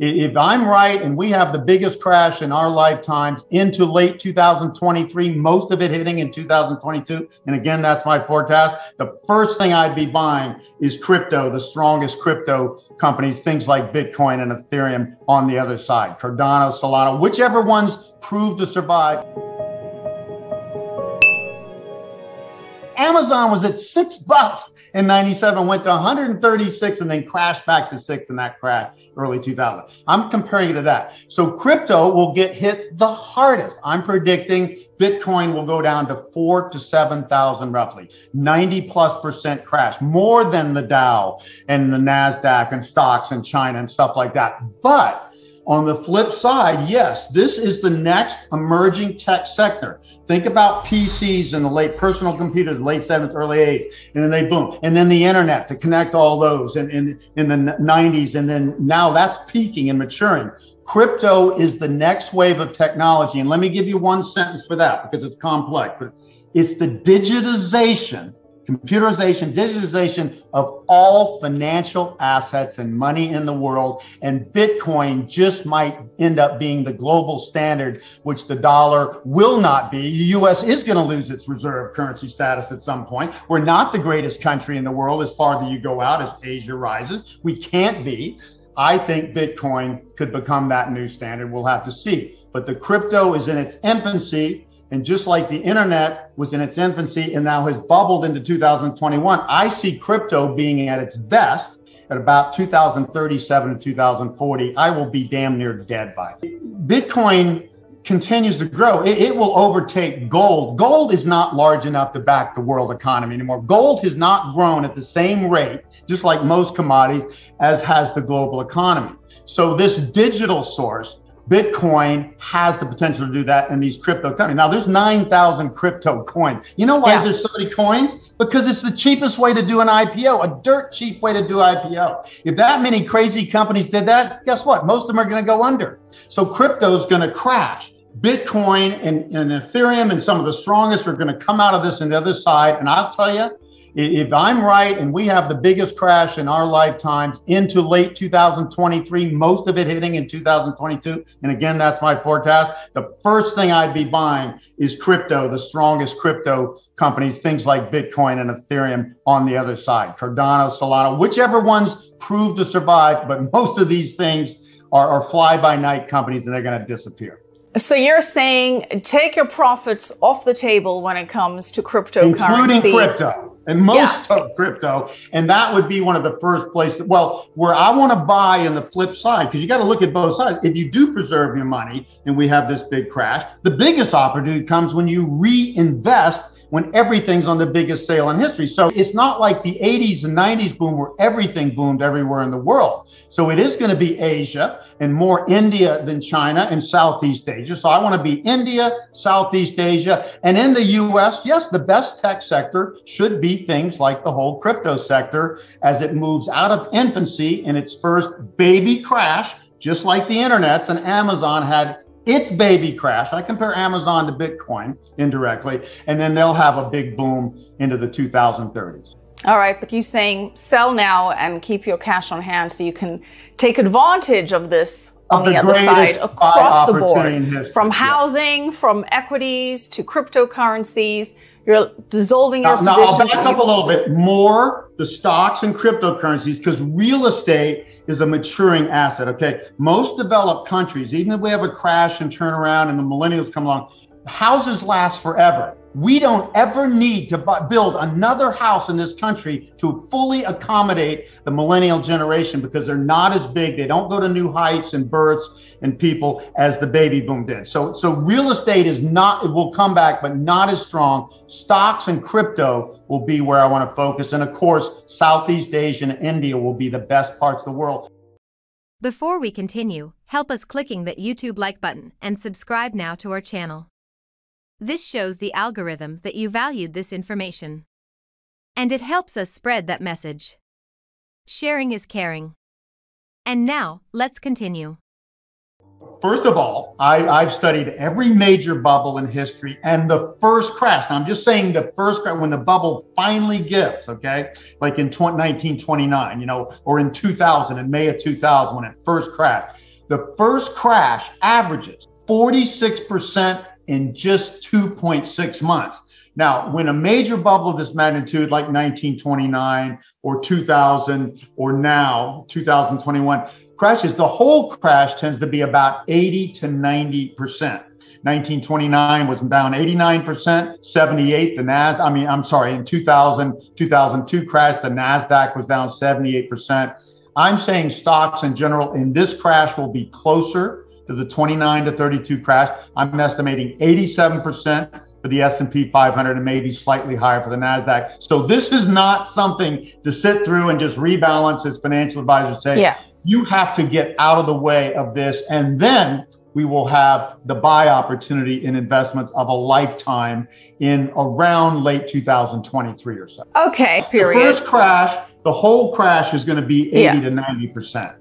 If I'm right and we have the biggest crash in our lifetimes into late 2023, most of it hitting in 2022, and again, that's my forecast, the first thing I'd be buying is crypto, the strongest crypto companies, things like Bitcoin and Ethereum on the other side, Cardano, Solana, whichever ones prove to survive. Amazon was at $6 in 97, went to 136 and then crashed back to 6 in that crash early 2000. I'm comparing it to that. So crypto will get hit the hardest. I'm predicting Bitcoin will go down to 4,000 to 7,000 roughly, 90+% crash, more than the Dow and the NASDAQ and stocks in China and stuff like that. But on the flip side, yes, this is the next emerging tech sector. Think about PCs in the late personal computers, late 70s, early 80s, and then they boom. And then the internet to connect all those in the 90s. And then now that's peaking and maturing. Crypto is the next wave of technology. And let me give you one sentence for that because it's complex, but it's the digitization, digitization of all financial assets and money in the world. And Bitcoin just might end up being the global standard, which the dollar will not be. The US is going to lose its reserve currency status at some point. We're not the greatest country in the world as far as you go out as Asia rises. We can't be. I think Bitcoin could become that new standard. We'll have to see. But the crypto is in its infancy. And just like the internet was in its infancy and now has bubbled into 2021, I see crypto being at its best at about 2037 to 2040. I will be damn near dead by it. Bitcoin continues to grow. It will overtake gold. Gold is not large enough to back the world economy anymore. Gold has not grown at the same rate, just like most commodities, as has the global economy. So this digital source, Bitcoin, has the potential to do that in these crypto companies. Now, there's 9,000 crypto coins. You know why there's so many coins? Because it's the cheapest way to do an IPO, a dirt cheap way to do IPO. If that many crazy companies did that, guess what? Most of them are going to go under. So crypto is going to crash. Bitcoin and Ethereum and some of the strongest are going to come out of this on the other side. And I'll tell you, if I'm right and we have the biggest crash in our lifetimes into late 2023, most of it hitting in 2022, and again, that's my forecast, the first thing I'd be buying is crypto, the strongest crypto companies, things like Bitcoin and Ethereum on the other side, Cardano, Solana, whichever ones prove to survive, but most of these things are fly-by-night companies and they're going to disappear. So you're saying take your profits off the table when it comes to cryptocurrencies. Including crypto. And most of crypto, and that would be one of the first places, well, where I want to buy in the flip side, because you got to look at both sides. If you do preserve your money and we have this big crash, the biggest opportunity comes when you reinvest when everything's on the biggest sale in history. So it's not like the 80s and 90s boom where everything boomed everywhere in the world. So it is going to be Asia and more India than China and Southeast Asia. So I want to be India, Southeast Asia. And in the US, yes, the best tech sector should be things like the whole crypto sector as it moves out of infancy in its first baby crash, just like the internets and Amazon had its baby crash. I compare Amazon to Bitcoin indirectly, and then they'll have a big boom into the 2030s. All right, but you're saying sell now and keep your cash on hand so you can take advantage of this on the other side across the board, from housing, from equities to cryptocurrencies. You're dissolving your positions. Now, I'll back up a little bit more, the stocks and cryptocurrencies, because real estate is a maturing asset, okay? Most developed countries, even if we have a crash and turnaround and the millennials come along, houses last forever. We don't ever need to build another house in this country to fully accommodate the millennial generation because they're not as big. They don't go to new heights and births and people as the baby boom did. So real estate is not, it will come back, but not as strong. Stocks and crypto will be where I want to focus. And of course, Southeast Asia and India will be the best parts of the world. Before we continue, help us clicking that YouTube like button and subscribe now to our channel. This shows the algorithm that you valued this information. And it helps us spread that message. Sharing is caring. And now, let's continue. First of all, I've studied every major bubble in history and the first crash. Now, I'm just saying the first crash, when the bubble finally gives, okay? Like in 1929, or in 2000, in May of 2000, when it first crashed. the first crash averages 46% in just 2.6 months. Now, when a major bubble of this magnitude, like 1929 or 2000 or now 2021 crashes, the whole crash tends to be about 80 to 90%. 1929 was down 89%, 78, in 2002 crash, the NASDAQ was down 78%. I'm saying stocks in general in this crash will be closer to the 29 to 32 crash. I'm estimating 87% for the S&P 500 and maybe slightly higher for the NASDAQ. So this is not something to sit through and just rebalance, as financial advisors say. Yeah. You have to get out of the way of this, and then we will have the buy opportunity in investments of a lifetime in around late 2023 or so. Okay, period. The first crash, the whole crash is going to be 80 to 90%.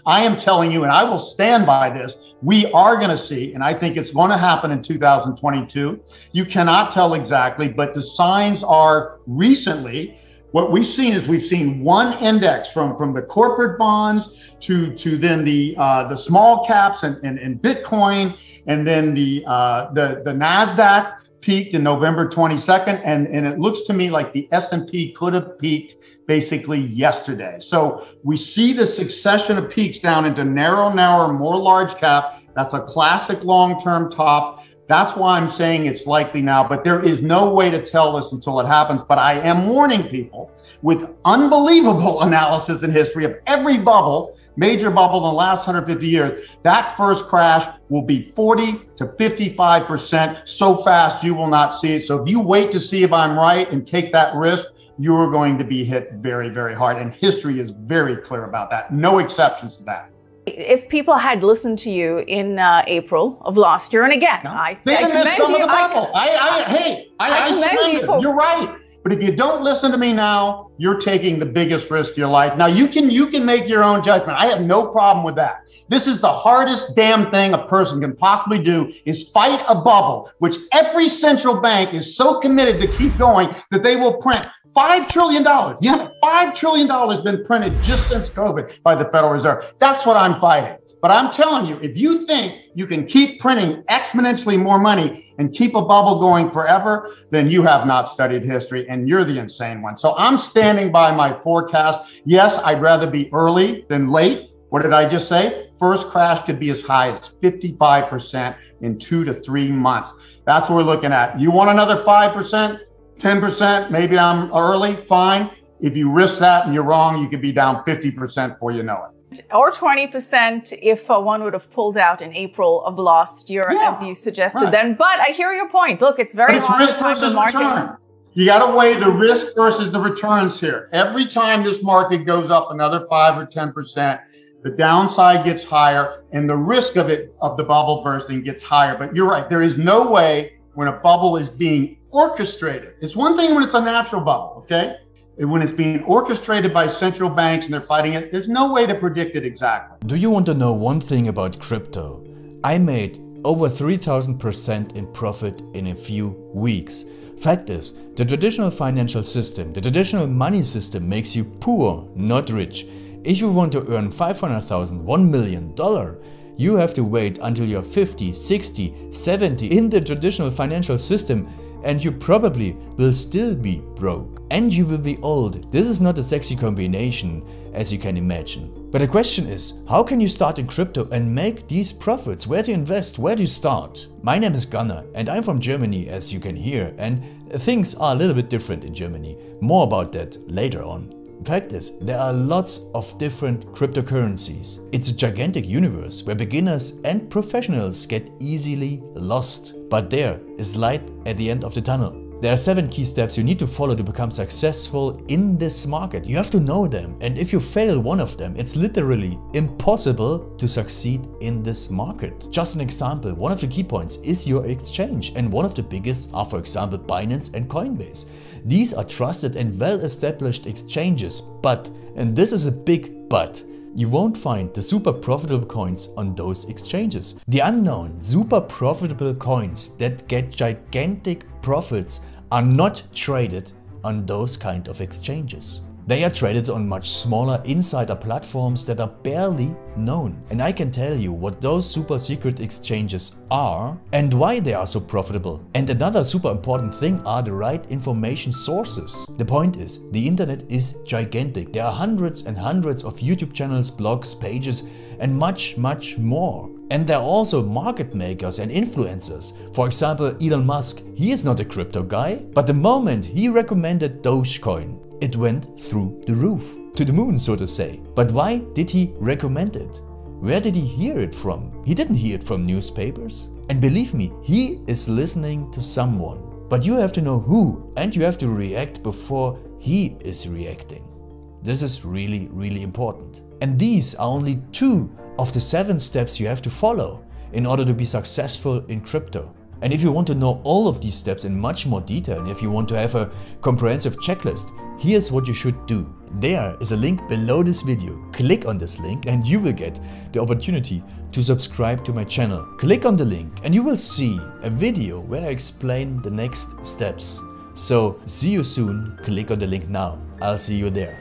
I am telling you, and I will stand by this, we are going to see, and I think it's going to happen in 2022. You cannot tell exactly, but the signs are recently, what we've seen one index from the corporate bonds to then the small caps and Bitcoin, and then the NASDAQ peaked in November 22nd, and it looks to me like the S&P could have peaked basically yesterday. So we see the succession of peaks down into narrower, more large cap. That's a classic long-term top. That's why I'm saying it's likely now, but there is no way to tell this until it happens. But I am warning people with unbelievable analysis in history of every bubble, major bubble in the last 150 years, that first crash will be 40 to 55% so fast you will not see it. So if you wait to see if I'm right and take that risk, you are going to be hit very, very hard. And history is very clear about that. No exceptions to that. If people had listened to you in April of last year, and again, they missed some of the bubble. I surrender. You're right. But if you don't listen to me now, you're taking the biggest risk of your life. Now you can make your own judgment. I have no problem with that. This is the hardest damn thing a person can possibly do, is fight a bubble, which every central bank is so committed to keep going that they will print $5 trillion. Yeah, $5 trillion been printed just since COVID by the Federal Reserve. That's what I'm fighting. But I'm telling you, if you think you can keep printing exponentially more money and keep a bubble going forever, then you have not studied history and you're the insane one. So I'm standing by my forecast. Yes, I'd rather be early than late. What did I just say? First crash could be as high as 55% in 2 to 3 months. That's what we're looking at. You want another 5%, 10%, maybe I'm early, fine. If you risk that and you're wrong, you could be down 50% before you know it. Or 20% if one would have pulled out in April of last year, as you suggested then. But I hear your point. Look, it's very hard to time the market. You got to weigh the risk versus the returns here. Every time this market goes up another 5 or 10%, the downside gets higher and the risk of the bubble bursting gets higher. But you're right. There is no way when a bubble is being orchestrated. It's one thing when it's a natural bubble, okay? When it's being orchestrated by central banks and they're fighting it, there's no way to predict it exactly. Do you want to know one thing about crypto? I made over 3,000% in profit in a few weeks. Fact is, the traditional financial system, the traditional money system makes you poor, not rich. If you want to earn $500,000, $1 million, you have to wait until you're 50, 60, 70 in the traditional financial system, and you probably will still be broke. And you will be old. This is not a sexy combination, as you can imagine. But the question is, how can you start in crypto and make these profits? Where to invest? Where to start? My name is Gunnar and I'm from Germany, as you can hear, and things are a little bit different in Germany. More about that later on. Fact is, there are lots of different cryptocurrencies. It's a gigantic universe where beginners and professionals get easily lost. But there is light at the end of the tunnel. There are 7 key steps you need to follow to become successful in this market. You have to know them, and if you fail one of them, it's literally impossible to succeed in this market. Just an example, one of the key points is your exchange, and one of the biggest are, for example, Binance and Coinbase. These are trusted and well-established exchanges, but, and this is a big but, you won't find the super profitable coins on those exchanges. The unknown super profitable coins that get gigantic profits are not traded on those kind of exchanges. They are traded on much smaller insider platforms that are barely known. And I can tell you what those super secret exchanges are and why they are so profitable. And another super important thing are the right information sources. The point is, the internet is gigantic. There are hundreds and hundreds of YouTube channels, blogs, pages, and much more. And there are also market makers and influencers. For example, Elon Musk, he is not a crypto guy, but the moment he recommended Dogecoin, it went through the roof, to the moon, so to say. But why did he recommend it? Where did he hear it from? He didn't hear it from newspapers. And believe me, he is listening to someone. But you have to know who, and you have to react before he is reacting. This is really important. And these are only 2 of the 7 steps you have to follow in order to be successful in crypto. And if you want to know all of these steps in much more detail, and if you want to have a comprehensive checklist, here's what you should do. There is a link below this video. Click on this link and you will get the opportunity to subscribe to my channel. Click on the link and you will see a video where I explain the next steps. So see you soon. Click on the link now. I'll see you there.